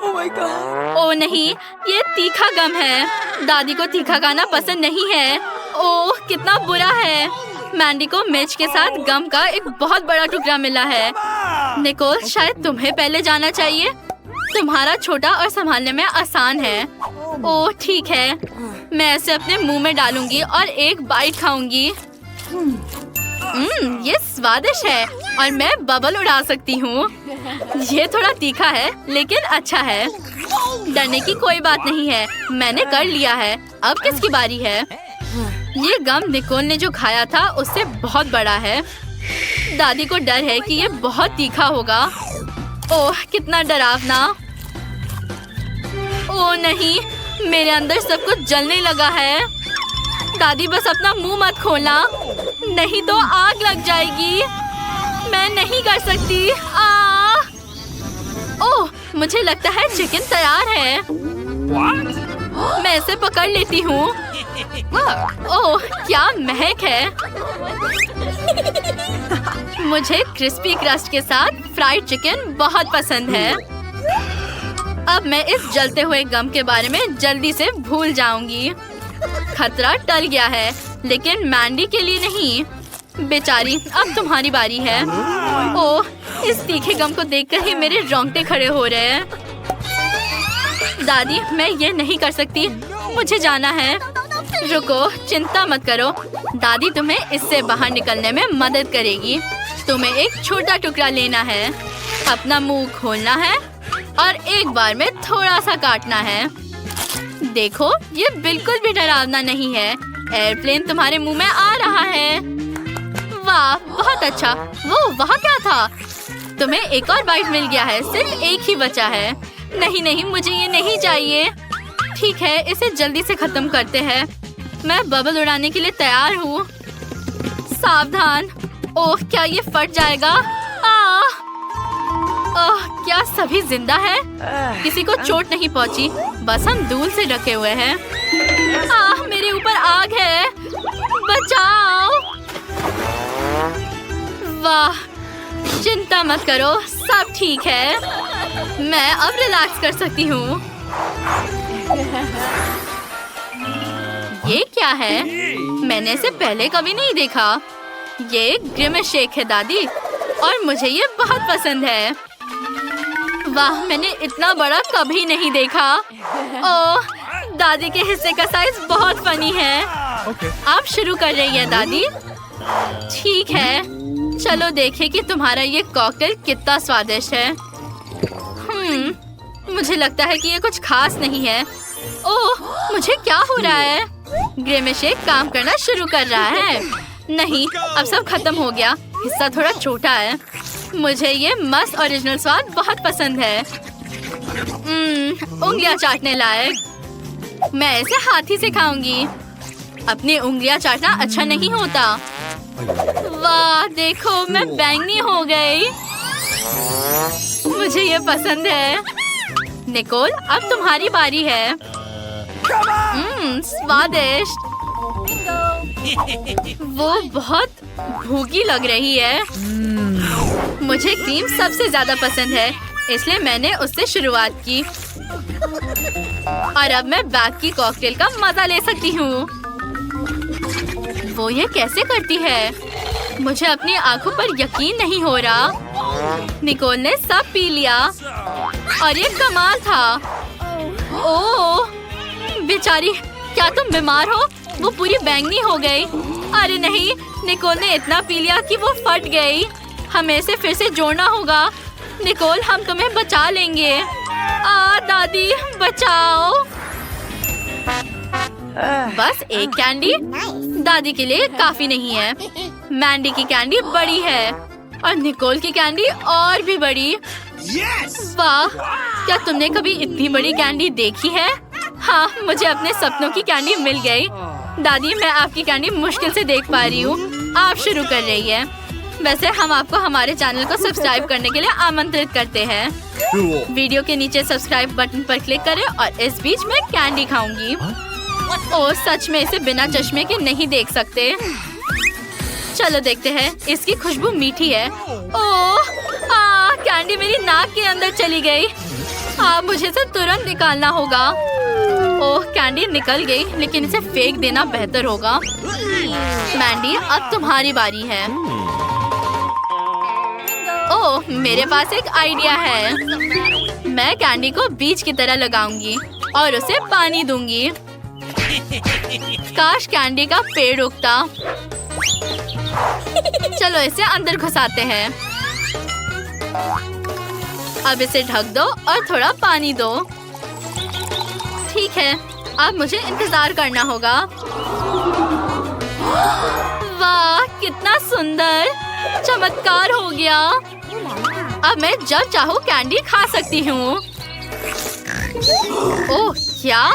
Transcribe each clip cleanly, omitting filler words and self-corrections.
ओह नहीं, ये तीखा गम है। दादी को तीखा खाना पसंद नहीं है। ओह कितना बुरा है। मैंडी को मिर्च के साथ गम का एक बहुत बड़ा टुकड़ा मिला है। निकोल, शायद तुम्हें पहले जाना चाहिए। तुम्हारा छोटा और संभालने में आसान है। ओह ठीक है, मैं इसे अपने मुंह में डालूंगी और एक बाइट खाऊंगी। ये स्वादिष्ट है और मैं बबल उड़ा सकती हूँ। ये थोड़ा तीखा है लेकिन अच्छा है। डरने की कोई बात नहीं है, मैंने कर लिया है। अब किसकी बारी है? ये गम निकोल ने जो खाया था उससे बहुत बड़ा है। दादी को डर है कि ये बहुत तीखा होगा। ओह कितना डरावना। ओह नहीं, मेरे अंदर सब कुछ जलने लगा है। दादी बस अपना मुंह मत खोलना, नहीं तो आग लग जाएगी। मैं नहीं कर सकती। ओह मुझे लगता है चिकन तैयार है। मैं इसे पकड़ लेती हूँ। ओह क्या महक है। मुझे क्रिस्पी क्रस्ट के साथ फ्राइड चिकन बहुत पसंद है। अब मैं इस जलते हुए गम के बारे में जल्दी से भूल जाऊंगी। खतरा टल गया है, लेकिन मैंडी के लिए नहीं। बेचारी, अब तुम्हारी बारी है। ओह इस तीखे गम को देखकर ही मेरे रोंगटे खड़े हो रहे हैं। दादी मैं ये नहीं कर सकती, मुझे जाना है। रुको, चिंता मत करो, दादी तुम्हें इससे बाहर निकलने में मदद करेगी। तुम्हें एक छोटा टुकड़ा लेना है, अपना मुंह खोलना है और एक बार में थोड़ा सा काटना है। देखो ये बिल्कुल भी डरावना नहीं है। एयरप्लेन तुम्हारे मुंह में आ रहा है। वाह बहुत अच्छा। वो वहाँ क्या था? तुम्हें एक और बाइट मिल गया है, सिर्फ एक ही बचा है। नहीं नहीं, मुझे ये नहीं चाहिए। ठीक है, इसे जल्दी से खत्म करते हैं। मैं बबल उड़ाने के लिए तैयार हूँ। सावधान। ओह क्या ये फट जाएगा? ओह क्या सभी जिंदा है? किसी को चोट नहीं पहुँची, बस हम धूल से ढके हुए हैं। मेरे ऊपर आग है, बचाओ। वाह चिंता मत करो, सब ठीक है। मैं अब रिलैक्स कर सकती हूँ। ये क्या है? मैंने इसे पहले कभी नहीं देखा। ये ग्रिमेश शेक है दादी, और मुझे ये बहुत पसंद है। वाह मैंने इतना बड़ा कभी नहीं देखा। ओह दादी के हिस्से का साइज बहुत फनी है। आप शुरू कर रही है दादी? ठीक है, चलो देखें कि तुम्हारा ये कॉकटेल कितना स्वादिष्ट है। मुझे लगता है कि ये कुछ खास नहीं है। ओह मुझे क्या हो रहा है? ग्रिमेश शेक काम करना शुरू कर रहा है। नहीं, अब सब खत्म हो गया। हिस्सा थोड़ा छोटा है। मुझे ये मस्त ओरिजिनल स्वाद बहुत पसंद है। उंगलियां चाटने लायक। मैं इसे हाथी से खाऊंगी। अपनी उंगलियां चाटना अच्छा नहीं होता। वाह देखो, मैं बैंगनी हो गई। मुझे ये पसंद है। निकोल अब तुम्हारी बारी है। स्वादिष्ट। वो बहुत भूखी लग रही है। मुझे क्रीम सबसे ज्यादा पसंद है, इसलिए मैंने उससे शुरुआत की। और अब मैं बैग की कॉकटेल का मजा ले सकती हूँ। वो ये कैसे करती है? मुझे अपनी आंखों पर यकीन नहीं हो रहा। निकोल ने सब पी लिया और ये कमाल था। ओह बेचारी, क्या तुम बीमार हो? वो पूरी बैंगनी हो गई। अरे नहीं, निकोल ने इतना पी लिया कि वो फट गई। हमें इसे फिर से जोड़ना होगा। निकोल हम तुम्हें बचा लेंगे। दादी बचाओ। बस एक कैंडी? दादी के लिए काफी नहीं है। मैंडी की कैंडी बड़ी है और निकोल की कैंडी और भी बड़ी। वाह, क्या तुमने कभी इतनी बड़ी कैंडी देखी है? हाँ, मुझे अपने सपनों की कैंडी मिल गई। दादी मैं आपकी कैंडी मुश्किल से देख पा रही हूँ। आप शुरू कर रही है। वैसे हम आपको हमारे चैनल को सब्सक्राइब करने के लिए आमंत्रित करते हैं। वीडियो के नीचे सब्सक्राइब बटन पर क्लिक करें और इस बीच मैं कैंडी खाऊंगी। ओह सच में इसे बिना चश्मे के नहीं देख सकते। चलो देखते हैं। इसकी खुशबू मीठी है। ओह कैंडी मेरी नाक के अंदर चली गई। मुझे इसे तुरंत निकालना होगा। ओह, कैंडी निकल गई, लेकिन इसे फेंक देना बेहतर होगा। मैंडी, अब तुम्हारी बारी है। ओह, मेरे पास एक आइडिया है। मैं कैंडी को बीज की तरह लगाऊंगी और उसे पानी दूंगी। काश कैंडी का पेड़ उगता। चलो इसे अंदर घुसाते हैं। अब इसे ढक दो और थोड़ा पानी दो। ठीक है, अब मुझे इंतजार करना होगा। वाह, कितना सुंदर, चमत्कार हो गया। अब मैं जब चाहूँ कैंडी खा सकती हूँ। ओह, क्या?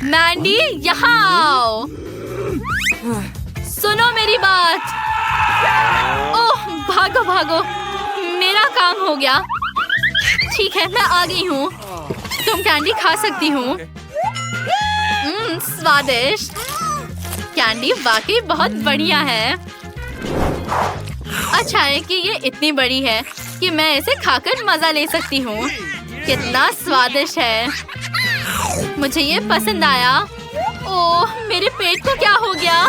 मैंडी, यहाँ आओ। सुनो मेरी बात। ओह, भागो भागो, मेरा काम हो गया। ठीक है, मैं आ गई हूँ। तुम कैंडी खा सकती हूँ। स्वादिष्ट। कैंडी वाकई बहुत बढ़िया है। अच्छा है कि ये इतनी बड़ी है कि मैं इसे खाकर मजा ले सकती हूँ। कितना स्वादिष्ट है। मुझे ये पसंद आया। ओह, मेरे पेट को क्या हो गया?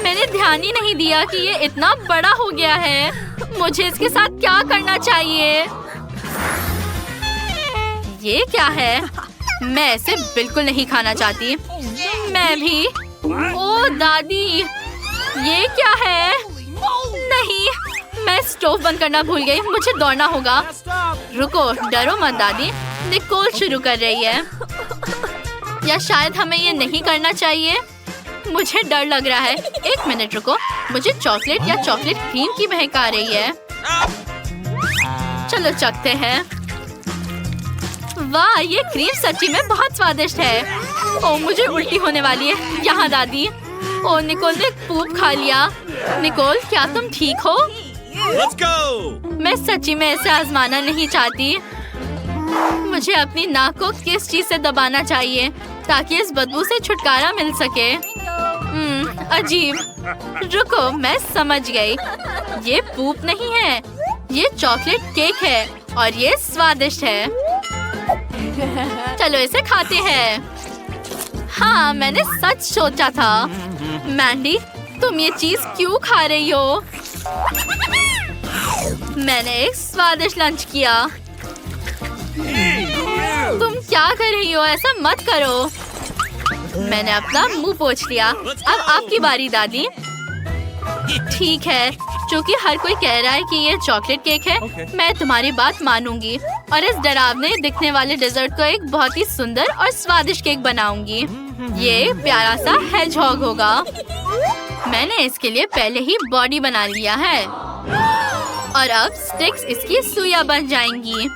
मैंने ध्यान ही नहीं दिया कि ये इतना बड़ा हो गया है। मुझे इसके साथ क्या करना चाहिए? ये क्या है? मैं इसे बिल्कुल नहीं खाना चाहती। मैं भी। ओह दादी, ये क्या है? नहीं, मैं स्टोव बंद करना भूल गई। मुझे दौड़ना होगा। रुको, डरो मत दादी। निकोल शुरू कर रही है। या शायद हमें ये नहीं करना चाहिए। मुझे डर लग रहा है। एक मिनट रुको, मुझे चॉकलेट या चॉकलेट क्रीम की महक आ रही है। चलो चखते हैं। वाह, ये क्रीम सच्ची में बहुत स्वादिष्ट है। ओह, मुझे उल्टी होने वाली है। यहाँ दादी। ओह, निकोल ने पूप खा लिया। निकोल, क्या तुम ठीक हो? Let's go! मैं सच्ची में ऐसे आजमाना नहीं चाहती। मुझे अपनी नाक को किस चीज से दबाना चाहिए ताकि इस बदबू से छुटकारा मिल सके। अजीब। रुको, मैं समझ गई। ये पूप नहीं है, ये चॉकलेट केक है और ये स्वादिष्ट है। चलो इसे खाते हैं। हाँ, मैंने सच सोचा था। मैंडी, तुम ये चीज क्यों खा रही हो? मैंने एक स्वादिष्ट लंच किया। तुम क्या कर रही हो? ऐसा मत करो। मैंने अपना मुंह पोंछ लिया। अब आपकी बारी दादी। ठीक है, क्योंकि हर कोई कह रहा है कि ये चॉकलेट केक है, मैं तुम्हारी बात मानूंगी और इस डरावने दिखने वाले डेजर्ट को एक बहुत ही सुंदर और स्वादिष्ट केक बनाऊंगी। ये प्यारा सा हेजहॉग होगा। मैंने इसके लिए पहले ही बॉडी बना लिया है और अब स्टिक्स इसकी सुइयां बन जाएंगी।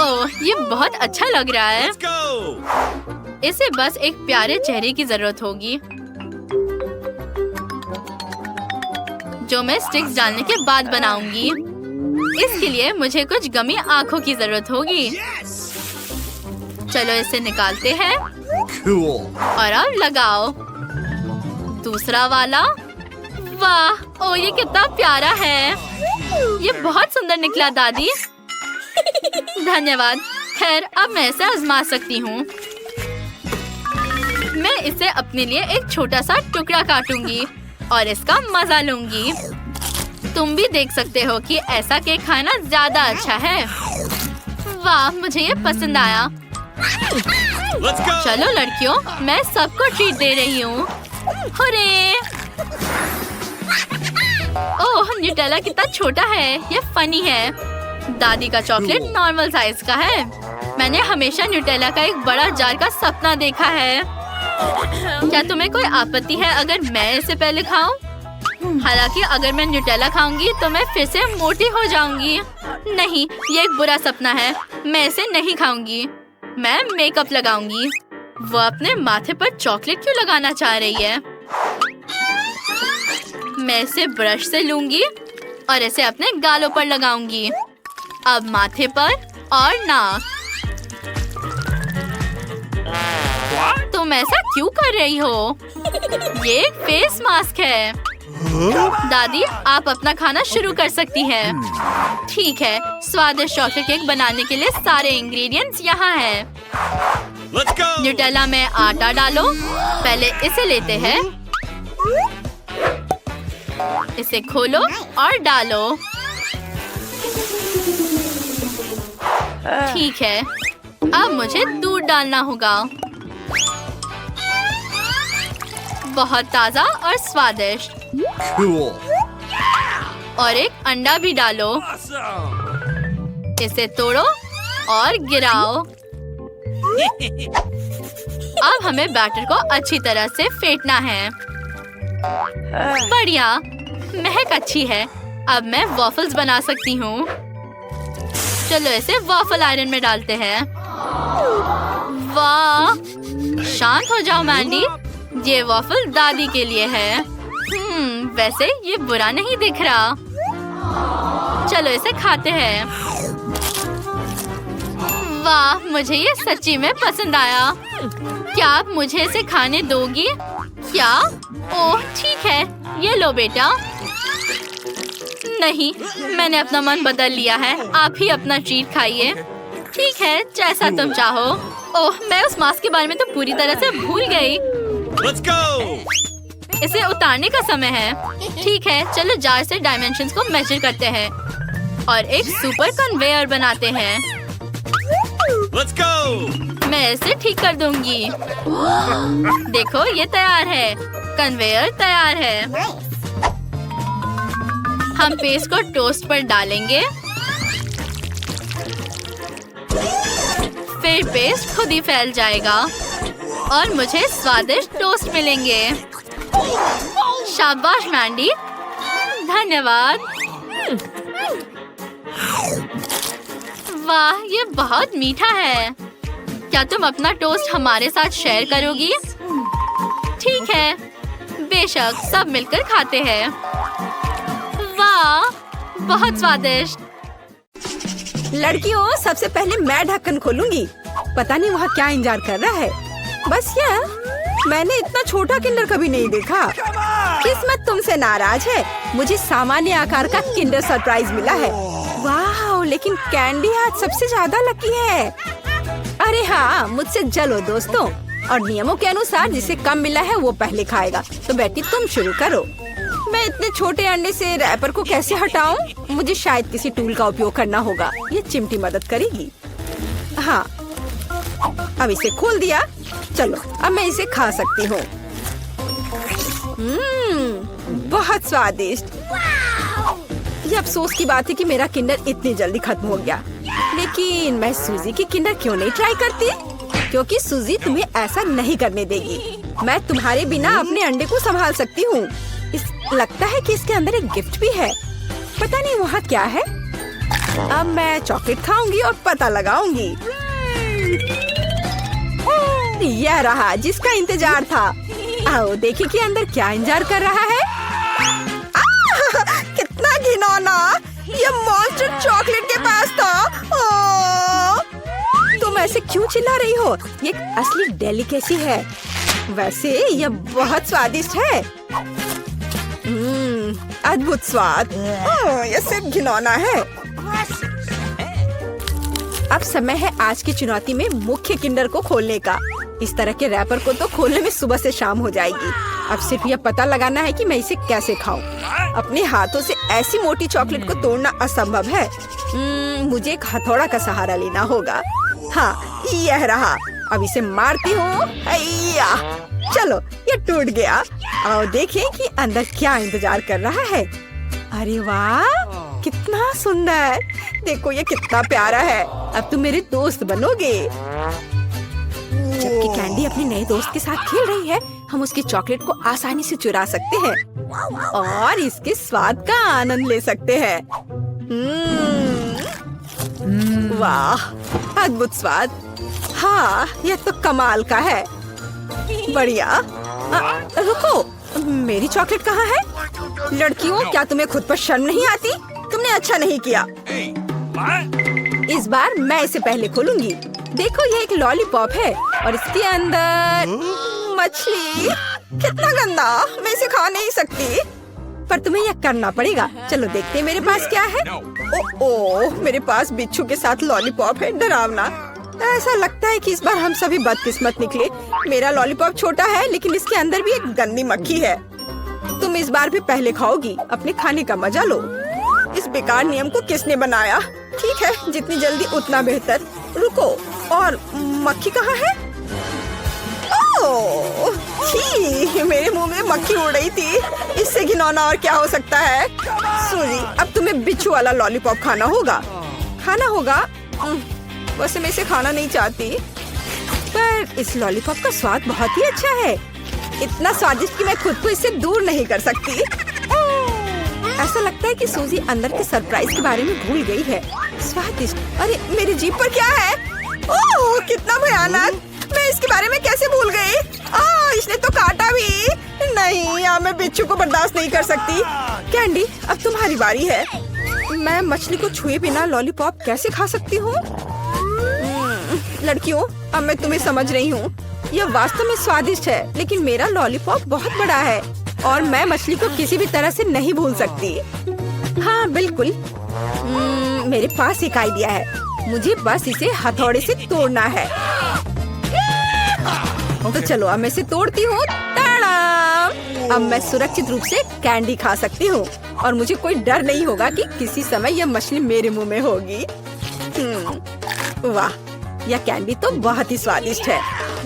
ओह, ये बहुत अच्छा लग रहा है। इसे बस एक प्यारे चेहरे की जरूरत होगी, जो मैं स्टिक्स डालने के बाद बनाऊंगी। इसके लिए मुझे कुछ गमी आंखों की जरूरत होगी। चलो इसे निकालते हैं। और अब लगाओ दूसरा वाला। वाह, ओ ये कितना प्यारा है। ये बहुत सुंदर निकला दादी। धन्यवाद। खैर, अब मैं इसे आजमा सकती हूँ। मैं इसे अपने लिए एक छोटा सा टुकड़ा काटूंगी और इसका मजा लूंगी। तुम भी देख सकते हो कि ऐसा केक खाना ज्यादा अच्छा है। वाह, मुझे ये पसंद आया। चलो लड़कियों, मैं सबको ट्रीट दे रही हूँ। हुर्रे! ओह, न्यूटेला कितना छोटा है। ये फनी है। दादी का चॉकलेट नॉर्मल साइज का है। मैंने हमेशा न्यूटेला का एक बड़ा जार का सपना देखा है। क्या तुम्हें कोई आपत्ति है अगर मैं इसे पहले खाऊं? हालांकि अगर मैं न्यूटेला खाऊंगी तो मैं फिर से मोटी हो जाऊंगी। नहीं, ये एक बुरा सपना है। मैं इसे नहीं खाऊंगी। मैं मेकअप लगाऊंगी। वो अपने माथे पर चॉकलेट क्यों लगाना चाह रही है? मैं इसे ब्रश से लूंगी और इसे अपने गालों पर लगाऊंगी। अब माथे पर और नाक। तुम ऐसा क्यों कर रही हो? ये एक फेस मास्क है। दादी, आप अपना खाना शुरू कर सकती हैं। ठीक है, स्वादिष्ट चॉकलेट केक बनाने के लिए सारे इंग्रेडिएंट्स यहाँ हैं। Let's go. न्यूटेला में आटा डालो। पहले इसे लेते हैं, इसे खोलो और डालो। ठीक है, अब मुझे दूध डालना होगा। बहुत ताजा और स्वादिष्ट। Cool. और एक अंडा भी डालो। इसे तोड़ो और गिराओ। अब हमें बैटर को अच्छी तरह से फेंटना है। बढ़िया, महक अच्छी है। अब मैं वॉफल्स बना सकती हूँ। चलो इसे वॉफल आयरन में डालते हैं। वाह, शांत हो जाओ मैंडी, ये वॉफल दादी के लिए है। वैसे ये बुरा नहीं दिख रहा। चलो इसे खाते हैं। वाह, मुझे ये सच्ची में पसंद आया। क्या आप मुझे इसे खाने दोगी? क्या? ओह ठीक है, ये लो बेटा। नहीं, मैंने अपना मन बदल लिया है। आप ही अपना ट्रीट खाइए। ठीक है, जैसा तुम चाहो। ओह, मैं उस मास्क के बारे में तो पूरी तरह से भूल गई। Let's go. इसे उतारने का समय है। ठीक है, चलो जार से डायमेंशंस को मेजर करते हैं और एक सुपर कन्वेयर बनाते हैं। Let's go. मैं इसे ठीक कर दूंगी। देखो, ये तैयार है। कन्वेयर तैयार है। हम पेस्ट को टोस्ट पर डालेंगे। फिर पेस्ट खुद ही फैल जाएगा और मुझे स्वादिष्ट टोस्ट मिलेंगे। शाबाश मैंडी, धन्यवाद। वाह, ये बहुत मीठा है। क्या तुम अपना टोस्ट हमारे साथ शेयर करोगी? ठीक है, बेशक, सब मिलकर खाते हैं। वाह, बहुत स्वादिष्ट। लड़कियों, सबसे पहले मैं ढक्कन खोलूंगी। पता नहीं वहाँ क्या इंतजार कर रहा है। बस यार, मैंने इतना छोटा किंडर कभी नहीं देखा। किस्मत तुमसे नाराज है। मुझे सामान्य आकार का किंडर सरप्राइज मिला है। वाह, लेकिन कैंडी आज सबसे ज्यादा लकी है। अरे हाँ, मुझसे जलो दोस्तों। और नियमों के अनुसार जिसे कम मिला है वो पहले खाएगा। तो बेटी तुम शुरू करो। मैं इतने छोटे अंडे से रैपर को कैसे हटाऊं? मुझे शायद किसी टूल का उपयोग करना होगा। ये चिमटी मदद करेगी। हाँ, अब इसे खोल दिया। चलो, अब मैं इसे खा सकती हूँ। बहुत स्वादिष्ट। ये अफसोस की बात है कि मेरा किंडर इतनी जल्दी खत्म हो गया। लेकिन मैं सूजी की किंडर क्यों नहीं ट्राई करती? क्योंकि सूजी तुम्हें ऐसा नहीं करने देगी। मैं तुम्हारे बिना अपने अंडे को संभाल सकती हूँ। लगता है कि इसके अंदर एक गिफ्ट भी है। पता नहीं वहाँ क्या है। अब मैं चॉकलेट खाऊंगी और पता लगाऊंगी। यह रहा जिसका इंतजार था। आओ देखिए कि अंदर क्या इंतजार कर रहा है। कितना घिनौना! ये मॉन्स्टर चॉकलेट के पास था। तुम ऐसे क्यों चिल्ला रही हो? ये असली डेलिकेसी है। वैसे यह बहुत स्वादिष्ट है। अद्भुत स्वाद। ये सिर्फ घिनौना है। अब समय है आज की चुनौती में मुख्य किंडर को खोलने का। इस तरह के रैपर को तो खोलने में सुबह से शाम हो जाएगी। अब सिर्फ यह पता लगाना है कि मैं इसे कैसे खाऊं। अपने हाथों से ऐसी मोटी चॉकलेट को तोड़ना असंभव है। मुझे एक हथौड़ा का सहारा लेना होगा। हाँ, यह रहा। अब इसे मारती हूँ। चलो, ये टूट गया। आओ देखें कि अंदर क्या इंतजार कर रहा है। अरे वाह, कितना सुंदर! देखो ये कितना प्यारा है। अब तुम मेरे दोस्त बनोगे। जबकि कैंडी अपने नए दोस्त के साथ खेल रही है, हम उसकी चॉकलेट को आसानी से चुरा सकते हैं और इसके स्वाद का आनंद ले सकते हैं। वाह, अद्भुत स्वाद। हाँ, यह तो कमाल का है। बढ़िया। रुको, मेरी चॉकलेट कहाँ है? लड़कियों, क्या तुम्हें खुद पर शर्म नहीं आती? तुमने अच्छा नहीं किया। इस बार मैं इसे पहले खोलूंगी। देखो, ये एक लॉलीपॉप है और इसके अंदर मछली। कितना गंदा! मैं इसे खा नहीं सकती। पर तुम्हें यह करना पड़ेगा। चलो देखते हैं मेरे पास क्या है। ओ, मेरे पास बिच्छू के साथ लॉलीपॉप है, डरावना। ऐसा लगता है कि इस बार हम सभी बदकिस्मत निकले। मेरा लॉलीपॉप छोटा है लेकिन इसके अंदर भी एक गंदी मक्खी है। तुम इस बार भी पहले खाओगी, अपने खाने का मजा लो। इस बेकार नियम को किसने बनाया? ठीक है, जितनी जल्दी उतना बेहतर। रुको, और मक्खी कहाँ है? ओह, छी, मेरे मुंह में मक्खी उड़ रही थी। इससे घिनौना और क्या हो सकता है? सूजी, अब तुम्हें बिच्छू वाला लॉलीपॉप खाना होगा। वैसे मैं इसे खाना नहीं चाहती, पर इस लॉलीपॉप का स्वाद बहुत ही अच्छा है। इतना स्वादिष्ट कि मैं खुद को इससे दूर नहीं कर सकती। ऐसा लगता है कि सूजी अंदर के सरप्राइज के बारे में भूल गई है। स्वादिष्ट। अरे मेरी जीभ पर क्या है? ओह, कितना भयानक! मैं इसके बारे में कैसे भूल गई? इसने तो काटा भी। नहीं, अब मैं बिच्छू को बर्दाश्त नहीं कर सकती। कैंडी, अब तुम्हारी बारी है। मैं मछली को छुए बिना लॉलीपॉप कैसे खा सकती हूँ? लड़कियों, अब मैं तुम्हें समझ रही हूँ। यह वास्तव में स्वादिष्ट है, लेकिन मेरा लॉलीपॉप बहुत बड़ा है और मैं मछली को किसी भी तरह से नहीं भूल सकती। हाँ बिल्कुल, मेरे पास एक आइडिया है। मुझे बस इसे हथौड़े से तोड़ना है। तो चलो, अब मैं इसे तोड़ती हूँ। अब मैं सुरक्षित रूप से कैंडी खा सकती हूँ और मुझे कोई डर नहीं होगा कि किसी समय यह मछली मेरे मुंह में होगी। वाह, यह कैंडी तो बहुत ही स्वादिष्ट है।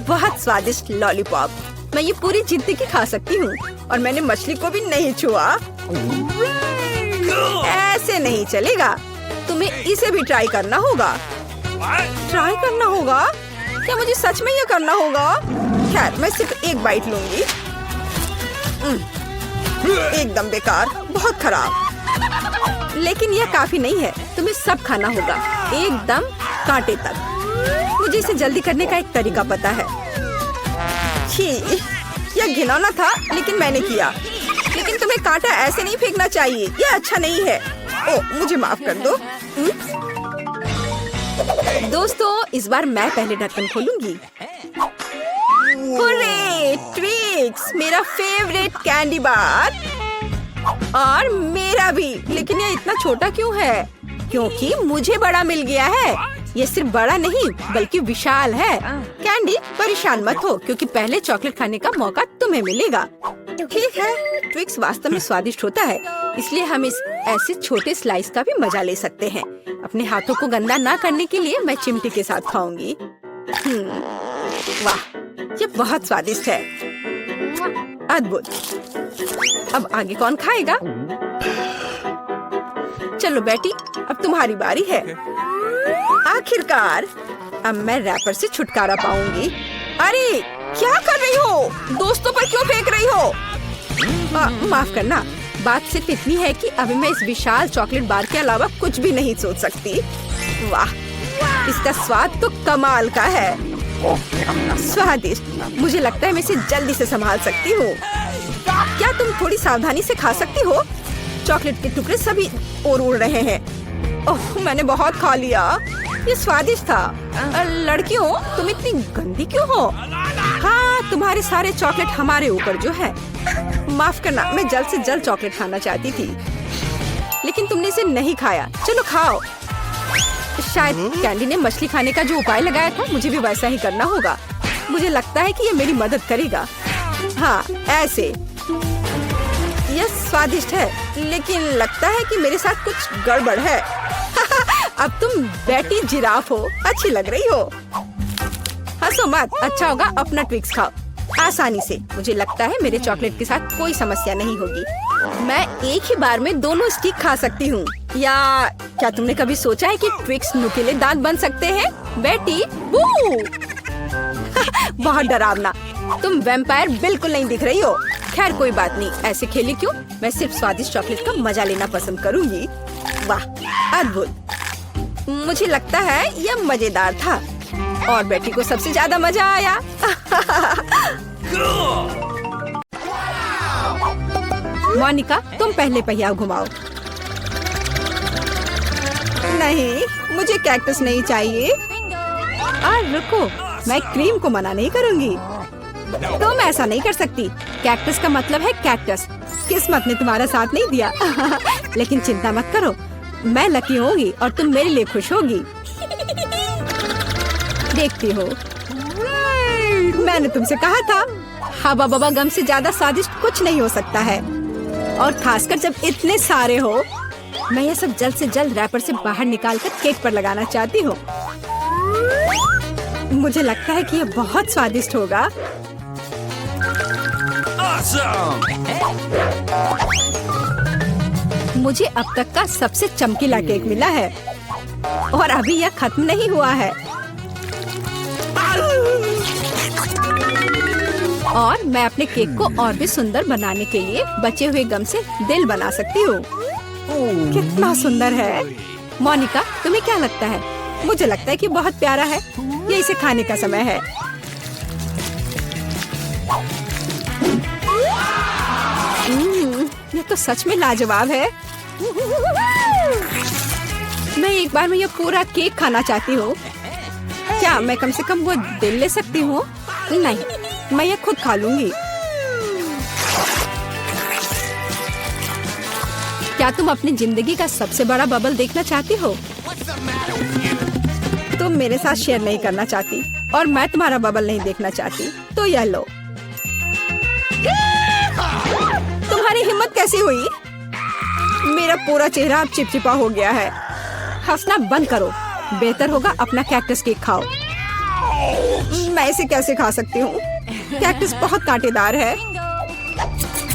बहुत स्वादिष्ट लॉलीपॉप। मैं ये पूरी जिंदगी खा सकती हूँ और मैंने मछली को भी नहीं छुआ। ऐसे नहीं चलेगा, तुम्हें इसे भी ट्राई करना होगा। ट्राई करना होगा? क्या मुझे सच में ये करना होगा? खैर, मैं सिर्फ एक बाइट लूंगी। एकदम बेकार, बहुत खराब। लेकिन यह काफी नहीं है, तुम्हें सब खाना होगा, एकदम कांटे तक। मुझे इसे जल्दी करने का एक तरीका पता है। छी, यह घिनौना था, लेकिन मैंने किया। लेकिन तुम्हें कांटा ऐसे नहीं फेंकना चाहिए, यह अच्छा नहीं है। ओह, मुझे माफ कर दो। दोस्तों, इस बार मैं पहले ढक्कन खोलूंगी। हुर्रे, ट्विक्स, मेरा फेवरेट कैंडी बार। और मेरा भी। लेकिन ये इतना छोटा क्यों है? क्योंकि मुझे बड़ा मिल गया है। ये सिर्फ बड़ा नहीं बल्कि विशाल है। कैंडी, परेशान मत हो, क्योंकि पहले चॉकलेट खाने का मौका तुम्हें मिलेगा। ठीक है, ट्विक्स वास्तव में स्वादिष्ट होता है, इसलिए हम इस ऐसे छोटे स्लाइस का भी मजा ले सकते हैं। अपने हाथों को गंदा ना करने के लिए मैं चिमटी के साथ खाऊंगी। वाह, ये बहुत स्वादिष्ट है। अद्भुत। अब आगे कौन खाएगा? चलो बेटी, अब तुम्हारी बारी है। आखिरकार अब मैं रैपर से छुटकारा पाऊंगी। अरे, क्या कर रही हो? दोस्तों पर क्यों फेंक रही हो? माफ करना, बात सिर्फ इतनी है कि अभी मैं इस विशाल चॉकलेट बार के अलावा कुछ भी नहीं सोच सकती। वाह, इसका स्वाद तो कमाल का है। स्वादिष्ट। मुझे लगता है मैं इसे जल्दी से संभाल सकती हूँ। क्या तुम थोड़ी सावधानी से खा सकती हो? चॉकलेट के टुकड़े सभी और उड़ रहे हैं। ओह, मैंने बहुत खा लिया। ये स्वादिष्ट था। लड़कियों, तुम इतनी गंदी क्यों हो? हाँ, तुम्हारे सारे चॉकलेट हमारे ऊपर जो है। माफ करना, मैं जल्द से जल्द चॉकलेट खाना चाहती थी, लेकिन तुमने इसे नहीं खाया। चलो खाओ। शायद कैंडी ने मछली खाने का जो उपाय लगाया था, मुझे भी वैसा ही करना होगा। मुझे लगता है कि ये मेरी मदद करेगा। हाँ, ऐसे। यह स्वादिष्ट है, लेकिन लगता है कि मेरे साथ कुछ गड़बड़ है। अब तुम बेटी जिराफ हो, अच्छी लग रही हो। हंसो मत, अच्छा होगा अपना ट्विक्स खाओ आसानी से। मुझे लगता है मेरे चॉकलेट के साथ कोई समस्या नहीं होगी। मैं एक ही बार में दोनों स्टिक खा सकती हूँ। या क्या तुमने कभी सोचा है कि ट्विक्स नुकीले दांत बन सकते हैं? बेटी, बहुत डरावना। तुम वैम्पायर बिल्कुल नहीं दिख रही हो। खैर कोई बात नहीं, ऐसे खेले क्यों? मैं सिर्फ स्वादिष्ट चॉकलेट का मजा लेना पसंद करूंगी। वाह, अद्भुत। मुझे लगता है यह मजेदार था और बेटी को सबसे ज्यादा मजा आया। मोनिका, तुम पहले पहिया घुमाओ। नहीं, मुझे कैक्टस नहीं चाहिए। रुको, मैं क्रीम को मना नहीं करूंगी। तुम ऐसा नहीं कर सकती। कैक्टस का मतलब है कैक्टस। किस्मत ने तुम्हारा साथ नहीं दिया। लेकिन चिंता मत करो, मैं लकी होगी और तुम मेरे लिए खुश होगी। देखती हो, मैंने तुमसे कहा था, हवा बबा गम से ज्यादा स्वादिष्ट कुछ नहीं हो सकता है, और खासकर जब इतने सारे हो। मैं ये सब जल्द से जल्द रैपर से बाहर निकालकर केक पर लगाना चाहती हूँ। मुझे लगता है कि ये बहुत स्वादिष्ट होगा। Awesome! मुझे अब तक का सबसे चमकीला केक मिला है, और अभी यह खत्म नहीं हुआ है। और मैं अपने केक को और भी सुंदर बनाने के लिए बचे हुए गम से दिल बना सकती हूँ। कितना सुंदर है। मोनिका, तुम्हें क्या लगता है? मुझे लगता है कि बहुत प्यारा है। ये इसे खाने का समय है। ये तो सच में लाजवाब है। मैं एक बार में ये पूरा केक खाना चाहती हूँ। क्या मैं कम से कम वो दिल ले सकती हूँ? नहीं, मैं ये खुद खा लूंगी। क्या तुम अपनी जिंदगी का सबसे बड़ा बबल देखना चाहती हो? तुम मेरे साथ शेयर नहीं करना चाहती, और मैं तुम्हारा बबल नहीं देखना चाहती, तो यह लो। तुम्हारी हिम्मत कैसी हुई? मेरा पूरा चेहरा अब चिपचिपा हो गया है। हंसना बंद करो। बेहतर होगा अपना कैक्टस केक खाओ। मैं इसे कैसे खा सकती हूँ? कैक्टस बहुत कांटेदार है।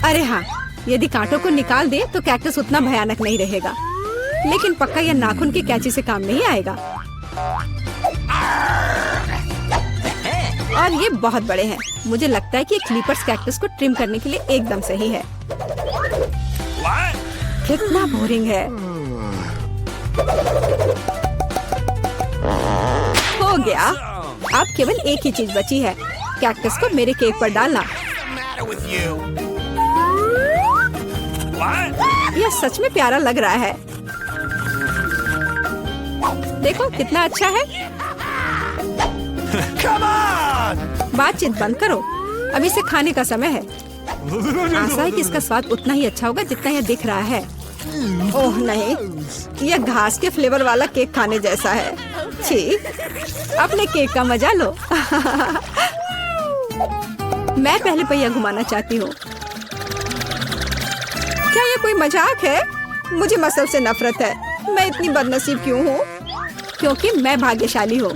अरे हाँ, यदि कांटों को निकाल दे तो कैक्टस उतना भयानक नहीं रहेगा, लेकिन पक्का यह नाखून की कैंची से काम नहीं आएगा। और ये बहुत बड़े हैं। मुझे लगता है कि क्लिपर्स कैक्टस को ट्रिम करने के लिए एकदम सही है। कितना बोरिंग है। हो गया। अब केवल एक ही चीज बची है, कैक्टस को मेरे केक पर डालना। यह सच में प्यारा लग रहा है। देखो कितना अच्छा है। बातचीत बंद करो, अब इसे खाने का समय है। आशा है कि इसका स्वाद उतना ही अच्छा होगा जितना यह दिख रहा है। ओह नहीं, यह घास के फ्लेवर वाला केक खाने जैसा है। छी, अपने केक का मजा लो। मैं पहले पहिया घुमाना चाहती हूँ। क्या ये कोई मजाक है? मुझे मसल से नफरत है। मैं इतनी बदनसीब क्यों हूँ? क्योंकि मैं भाग्यशाली हूँ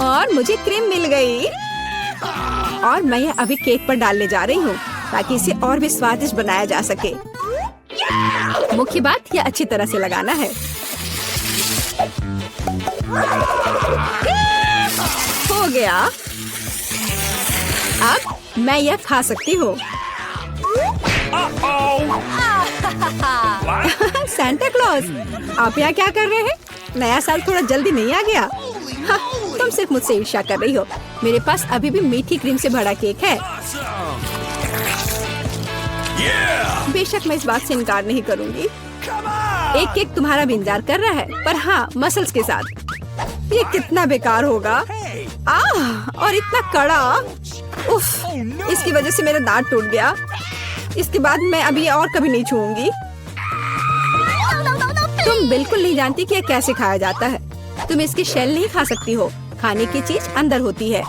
और मुझे क्रीम मिल गई। और मैं यह अभी केक पर डालने जा रही हूँ ताकि इसे और भी स्वादिष्ट बनाया जा सके। मुख्य बात यह अच्छी तरह से लगाना है। हो गया। अब मैं यह खा सकती हूँ। सांता क्लॉज, आप यहाँ क्या कर रहे हैं? नया साल थोड़ा जल्दी नहीं आ गया? हाँ, तुम सिर्फ मुझसे ईर्ष्या कर रही हो। मेरे पास अभी भी मीठी क्रीम से भरा केक है। बेशक मैं इस बात से इनकार नहीं करूंगी। एक केक तुम्हारा भी इंतजार कर रहा है, पर हाँ, मसल्स के साथ। ये कितना बेकार होगा। और इतना कड़ा। उफ, इसकी वजह से मेरा दांत टूट गया। इसके बाद मैं अभी और कभी नहीं छूऊंगी। तुम बिल्कुल नहीं जानती कि यह कैसे खाया जाता है। तुम इसकी शेल नहीं खा सकती हो। खाने की चीज अंदर होती है।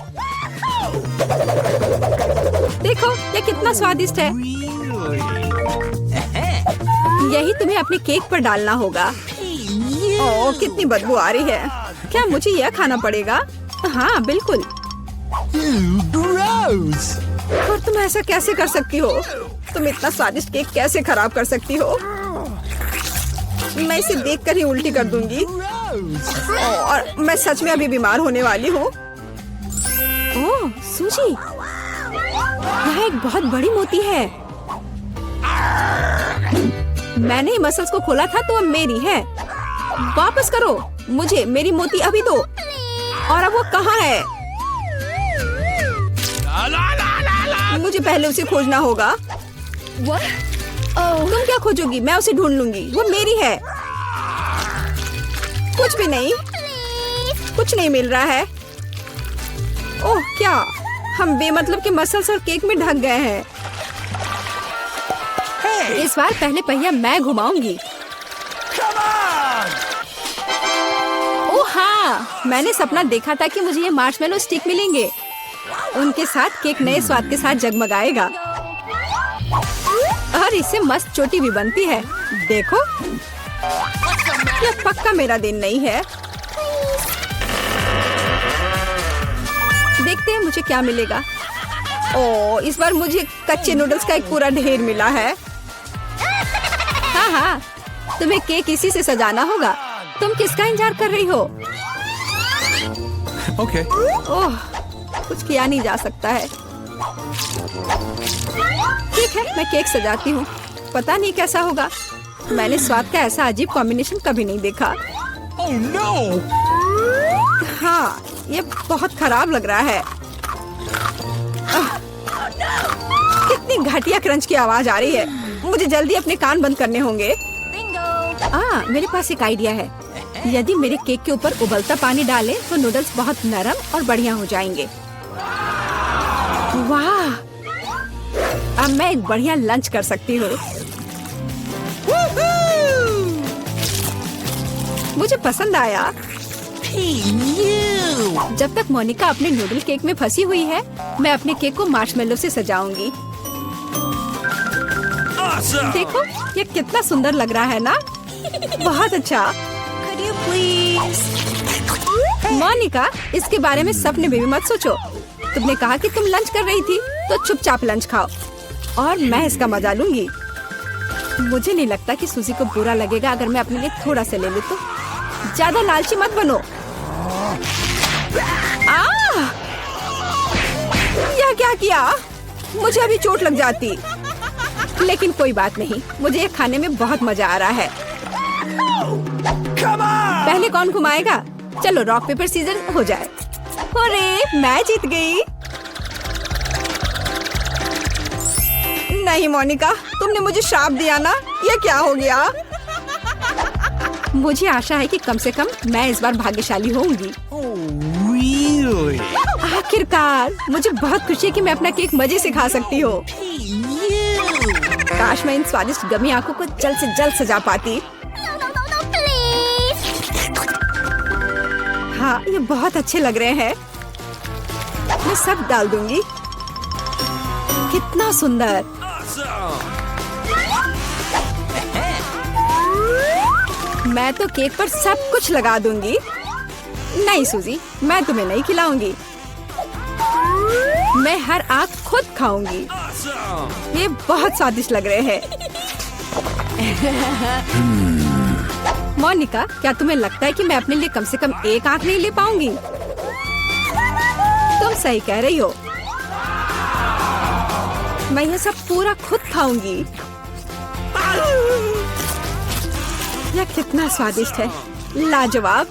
देखो यह कितना स्वादिष्ट है। यही तुम्हें अपने केक पर डालना होगा। ओह, कितनी बदबू आ रही है। क्या मुझे यह खाना पड़ेगा? हाँ बिल्कुल। और तुम ऐसा कैसे कर सकती हो? तुम इतना स्वादिष्ट केक कैसे खराब कर सकती हो? मैं इसे देखकर ही उल्टी कर दूंगी। और मैं सच में अभी बीमार होने वाली हूँ। ओह सूजी, यह एक बहुत बड़ी मोती है। मैंने मसल्स को खोला था तो अब मेरी है। वापस करो मुझे मेरी मोती अभी दो। और अब वो कहाँ है? मुझे पहले उसे खोजना होगा। तुम क्या खोजोगी? मैं उसे ढूंढ लूंगी। वो मेरी है। कुछ भी नहीं, कुछ नहीं मिल रहा है। ओह क्या, हम बेमतलब के मसल्स और केक में ढक गए हैं। इस बार पहले पहिया मैं घुमाऊंगी। ओह हाँ, मैंने सपना देखा था कि मुझे ये मार्शमेलो स्टिक मिलेंगे। उनके साथ केक नए स्वाद के साथ जगमगाएगा और इससे मस्त चोटी भी बनती है। देखो, यह पक्का मेरा दिन नहीं है। देखते हैं मुझे क्या मिलेगा। ओह, इस बार मुझे कच्चे नूडल्स का एक पूरा ढेर मिला है। हाँ हाँ, तुम्हें केक इसी से सजाना होगा। तुम किसका इंतजार कर रही हो? Okay. ओह, कुछ किया नहीं जा सकता है। ठीक है, मैं केक सजाती हूँ। पता नहीं कैसा होगा। मैंने स्वाद का ऐसा अजीब कॉम्बिनेशन कभी नहीं देखा। Oh no! हाँ, ये बहुत खराब लग रहा है। कितनी घटिया क्रंच की आवाज आ रही है। मुझे जल्दी अपने कान बंद करने होंगे। मेरे पास एक आइडिया है। यदि मेरे केक के ऊपर उबलता पानी डालें तो नूडल्स बहुत नरम और बढ़िया हो जाएंगे। वाह! अब मैं एक बढ़िया लंच कर सकती हूँ। मुझे पसंद आया। जब तक मोनिका अपने नूडल केक में फंसी हुई है, मैं अपने केक को मार्शमेलो से सजाऊंगी। Awesome! देखो, ये कितना सुंदर लग रहा है ना? बहुत अच्छा। मोनिका, इसके बारे में सपने में भी मत सोचो। तुमने कहा कि तुम लंच कर रही थी, तो चुपचाप लंच खाओ और मैं इसका मजा लूंगी। मुझे नहीं लगता कि सूजी को बुरा लगेगा अगर मैं अपने लिए थोड़ा सा ले लूं तो। ज्यादा लालची मत बनो। यह क्या किया? मुझे अभी चोट लग जाती। लेकिन कोई बात नहीं, मुझे ये खाने में बहुत मजा आ रहा है। पहले कौन घुमाएगा? चलो रॉक पेपर सीजर हो जाए। अरे, मैं जीत गई। नहीं मोनिका, तुमने मुझे श्राप दिया ना। ये क्या हो गया? मुझे आशा है कि कम से कम मैं इस बार भाग्यशाली होंगी। Really? आखिरकार, मुझे बहुत खुशी है कि मैं अपना केक मजे से खा सकती हूँ। काश मैं इन स्वादिष्ट गमी आंखों को जल्द से जल्द सजा पाती। हाँ, ये बहुत अच्छे लग रहे हैं। मैं सब डाल दूंगी। कितना सुंदर। Awesome! मैं तो केक पर सब कुछ लगा दूंगी। नहीं सूजी, मैं तुम्हें नहीं खिलाऊंगी। मैं हर आँख खुद खाऊंगी। Awesome! ये बहुत स्वादिष्ट लग रहे हैं। मोनिका, क्या तुम्हें लगता है कि मैं अपने लिए कम से कम एक आँख नहीं ले पाऊंगी? तुम सही कह रही हो। मैं ये सब पूरा खुद खाऊंगी। यह कितना स्वादिष्ट है, लाजवाब।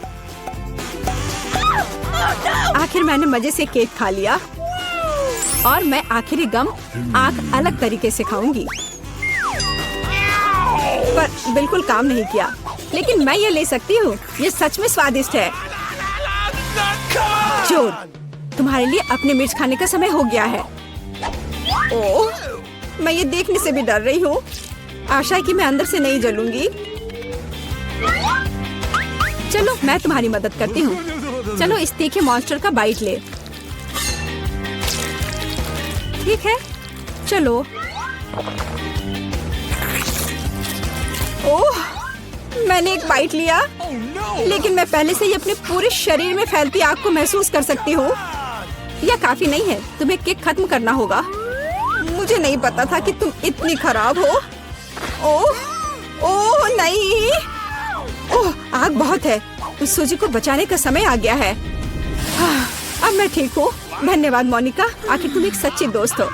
आखिर मैंने मजे से केक खा लिया और मैं आखिरी गम आँख अलग तरीके से खाऊंगी। पर बिल्कुल काम नहीं किया। लेकिन मैं ये ले सकती हूँ। ये सच में स्वादिष्ट है। जोर, तुम्हारे लिए अपने मिर्च खाने का समय हो गया है। ओह, मैं ये देखने से भी डर रही हूँ। आशा है कि मैं अंदर से नहीं जलूंगी। चलो, मैं तुम्हारी मदद करती हूँ। चलो, इस तीखे मॉन्स्टर का बाइट ले। ठीक है, चलो। ओह, मैंने एक बाइट लिया, लेकिन मैं पहले से ही अपने पूरे शरीर में फैलती आग को महसूस कर सकती हूँ। यह काफी नहीं है, तुम्हें केक खत्म करना होगा। मुझे नहीं पता था कि तुम इतनी खराब हो। ओह, ओह नहीं। ओह, आग बहुत है। उस सूजी को बचाने का समय आ गया है। अब मैं ठीक हूँ। धन्यवाद मोनिका, आखिर तुम एक सच्ची दोस्त हो।